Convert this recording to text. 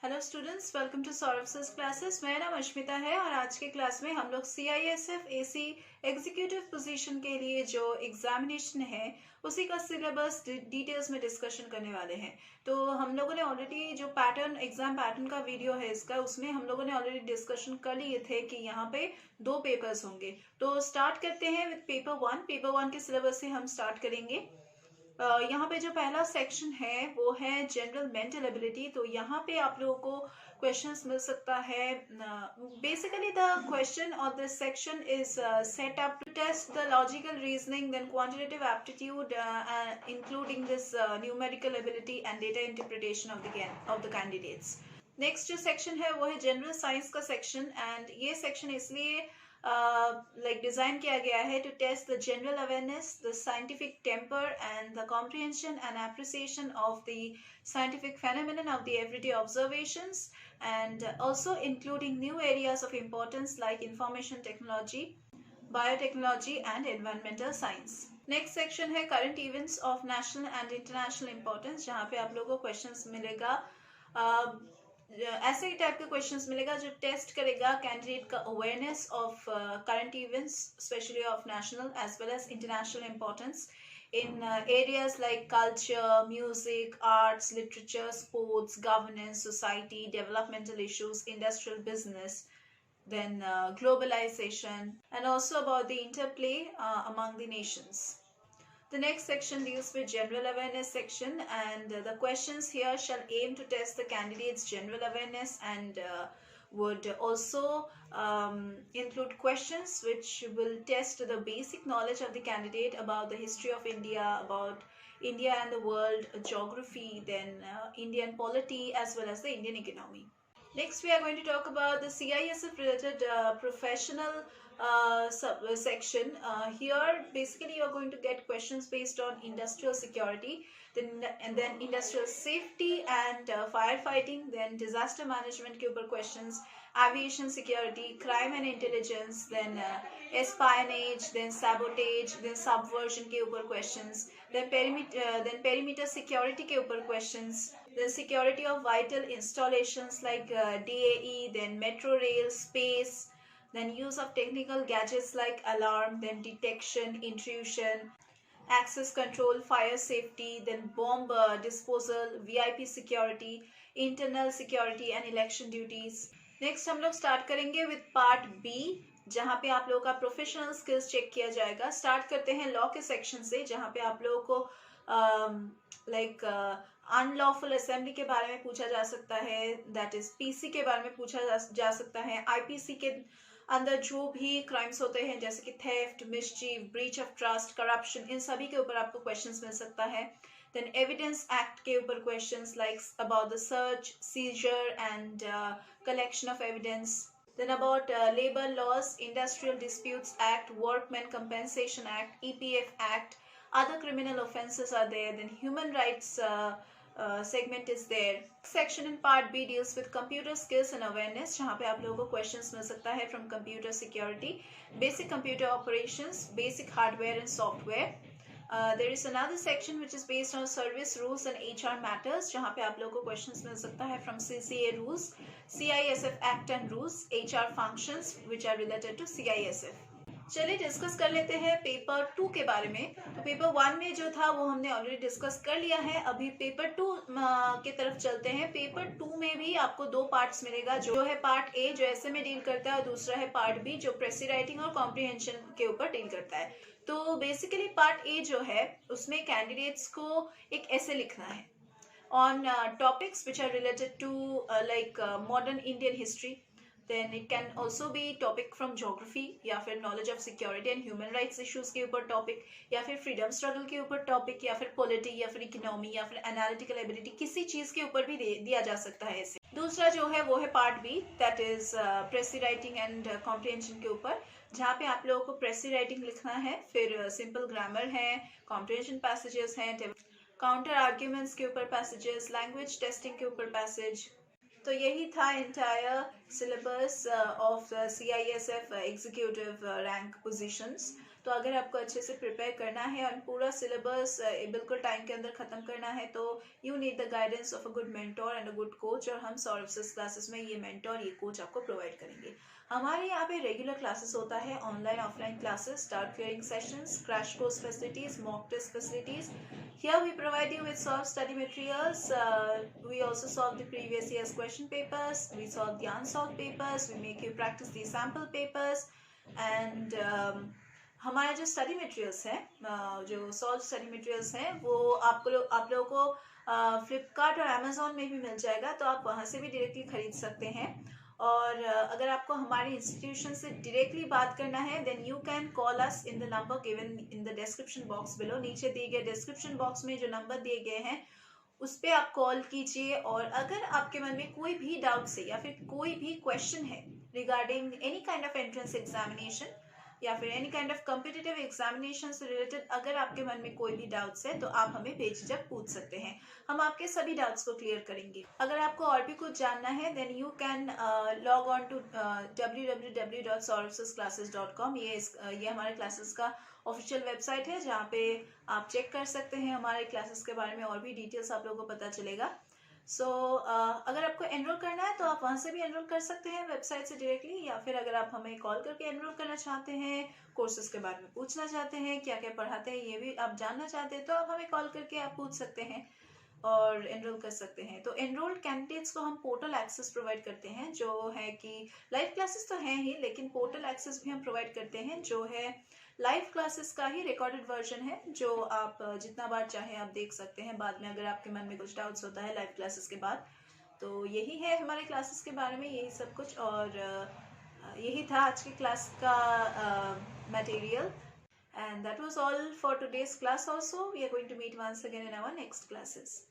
Hello students, welcome to Saurabh sir classes. मेरा नाम अश्मिता है और आज के क्लास में हम लोग CISF AC एग्जीक्यूटिव पोजीशन के लिए जो एग्जामिनेशन है उसी का सिलेबस डिटेल्स में डिस्कशन करने वाले हैं। तो हम लोगों ने ऑलरेडी जो एग्जाम पैटर्न का वीडियो है इसका, उसमें हम लोगों ने ऑलरेडी डिस्कशन कर लिए थे कि यहाँ पे 2 पेपर्स होंगे। तो स्टार्ट करते हैं विद पेपर 1 के सिलेबस से हम स्टार्ट करेंगे। यहाँ पे जो पहला सेक्शन है वो है जनरल मेंटल एबिलिटी। तो यहाँ पे आप लोगों को क्वेश्चंस मिल सकता है। Basically the question of this section is set up to test the logical reasoning, then quantitative aptitude including this numerical ability and data interpretation of the candidates. Next जो सेक्शन है वो है जनरल साइंस का section, and ये section इसलिए design किया गया है to test the general awareness, the scientific temper and the comprehension and appreciation of the scientific phenomenon of the everyday observations, and also including new areas of importance like information technology, biotechnology and environmental science. Next section है current events of national and international importance, जहाँ पे आप लोगों को questions मिलेगा। ऐसे type के questions मिलेगा जो टेस्ट करेगा कैंडिडेट का awareness of current events, specially of national as well as international importance in areas like culture, music, arts, literature, sports, governance, society, developmental issues, industrial business, then globalization, and also about the interplay among the nations. The next section deals with general awareness section, and the questions here shall aim to test the candidate's general awareness and would also include questions which will test the basic knowledge of the candidate about the history of India, about India and the world, geography, then Indian polity as well as the Indian economy. Next, we are going to talk about the CISF related professional section. Here, basically, you are going to get questions based on industrial security, and then industrial safety and firefighting, then disaster management के ऊपर questions, aviation security, crime and intelligence, then espionage, then sabotage, then subversion के ऊपर questions, then perimeter security के ऊपर questions, the security of vital installations like DAE, then metro rail, space, then use of technical gadgets like alarm, then detection, intrusion, access control, fire safety, then bomb disposal, VIP security, internal security and election duties. Next हम लोग start करेंगे with part B, जहाँ पे आप लोगों का professional skills check किया जाएगा। स्टार्ट करते हैं लॉ के सेक्शन से, जहाँ पे आप लोगों को अनलॉफुल असेंबली के बारे में पूछा जा सकता है, दैट इज पीसी के बारे में पूछा जा सकता है। आईपीसी के अंदर जो भी क्राइम्स होते हैं जैसे कि theft, mischief, breach of trust, corruption, इन सभी के ऊपर आपको क्वेश्चंस मिल सकता है। देन एविडेंस एक्ट के ऊपर questions like about the search, seizure and collection of evidence. Then about labor laws, Industrial Disputes Act, Workmen Compensation Act, EPF Act, other criminal offenses are there. Then human rights segment is there. Section in part B deals with computer skills and awareness, जहाँ पे आप लोगों को questions मिल सकता है from computer security, basic computer operations, basic hardware and software. There is another section which is based on service rules and HR matters, जहाँ पे आप लोगों को questions मिल सकता है from CCA rules, CISF Act and rules, HR functions which are related to CISF. चलिए discuss कर लेते हैं पेपर 2 के बारे में। तो पेपर 1 में जो था वो हमने ऑलरेडी डिस्कस कर लिया है। अभी पेपर 2 के तरफ चलते हैं। पेपर 2 में भी आपको 2 पार्ट्स मिलेगा, जो है पार्ट ए जो ऐसे में डील करता है और दूसरा है पार्ट बी जो प्रेसी राइटिंग और कॉम्प्रिहेंशन के ऊपर डील करता है। तो बेसिकली पार्ट ए जो है उसमें कैंडिडेट्स को एक ऐसे लिखना है on topics which are related to modern Indian history. Then it can also be topic from geography, या फिर knowledge of security and human rights issues के ऊपर topic, या फिर freedom struggle के ऊपर topic, या फिर polity, या फिर economy, या फिर analytical ability, किसी चीज के ऊपर भी दिया जा सकता है ऐसे। दूसरा जो है वो है part B, that is precis writing and comprehension के ऊपर, जहाँ पे आप लोगों को प्रेसी राइटिंग लिखना है, फिर सिंपल ग्रामर है, कॉम्प्रिहेंशन पैसेजेस हैं, काउंटर आर्ग्यूमेंट्स के ऊपर पैसेजेस, लैंग्वेज टेस्टिंग के ऊपर पैसेज। तो यही था entire syllabus of CISF executive rank positions. तो अगर आपको अच्छे से प्रिपेयर करना है और पूरा सिलेबस बिल्कुल टाइम के अंदर ख़त्म करना है तो you need the guidance of a good mentor and a good coach, और हम सौरभ सर क्लासेस में ये मेंटोर ये कोच आपको प्रोवाइड करेंगे। हमारे यहाँ पे रेगुलर क्लासेस होता है, online offline classes, doubt clearing sessions, crash course facilities, mock test facilities. Here we provide you with solved study materials. We also solve the previous year's question papers. We solve the unsolved papers. We make you practice the sample papers. And हमारे जो study materials हैं, जो solve study materials हैं, वो आप लोगों को फ्लिपकार्ट और अमेजोन में भी मिल जाएगा, तो आप वहाँ से भी डायरेक्टली खरीद सकते हैं। और अगर आपको हमारे इंस्टीट्यूशन से डायरेक्टली बात करना है then you can call us in the number given in the description box below. नीचे दिए गए डिस्क्रिप्शन बॉक्स में जो नंबर दिए गए हैं उस पर आप कॉल कीजिए। और अगर आपके मन में कोई भी डाउट है या फिर कोई भी क्वेश्चन है regarding any kind of entrance examination या फिर any kind of competitive examination से रिलेटेड अगर आपके मन में कोई भी डाउट्स है तो आप हमें बेझिझक पूछ सकते हैं, हम आपके सभी डाउट्स को क्लियर करेंगे। अगर आपको और भी कुछ जानना है then you can log on to www.sauravsasclasses.com। ये हमारे क्लासेस का ऑफिशियल वेबसाइट है जहाँ पे आप चेक कर सकते हैं हमारे क्लासेस के बारे में, और भी डिटेल्स आप लोगों को पता चलेगा। अगर आपको एनरोल करना है तो आप वहाँ से भी एनरोल कर सकते हैं वेबसाइट से डायरेक्टली, या फिर अगर आप हमें कॉल करके एनरोल करना चाहते हैं, कोर्सेज के बारे में पूछना चाहते हैं, क्या क्या पढ़ाते हैं ये भी आप जानना चाहते हैं, तो आप हमें कॉल करके आप पूछ सकते हैं और एनरोल कर सकते हैं। तो एनरोल्ड कैंडिडेट्स को हम पोर्टल एक्सेस प्रोवाइड करते हैं, जो है कि लाइव क्लासेस तो हैं ही लेकिन पोर्टल एक्सेस भी हम प्रोवाइड करते हैं, जो है लाइव क्लासेस का ही रिकॉर्डेड वर्जन है, जो आप जितना बार चाहे आप देख सकते हैं बाद में, अगर आपके मन में कुछ डाउट्स होता है लाइव क्लासेस के बाद। तो यही है हमारे क्लासेस के बारे में, यही सब कुछ, और यही था आज की क्लास का material. And that was all for today's class also. We are going to meet once again in our next classes.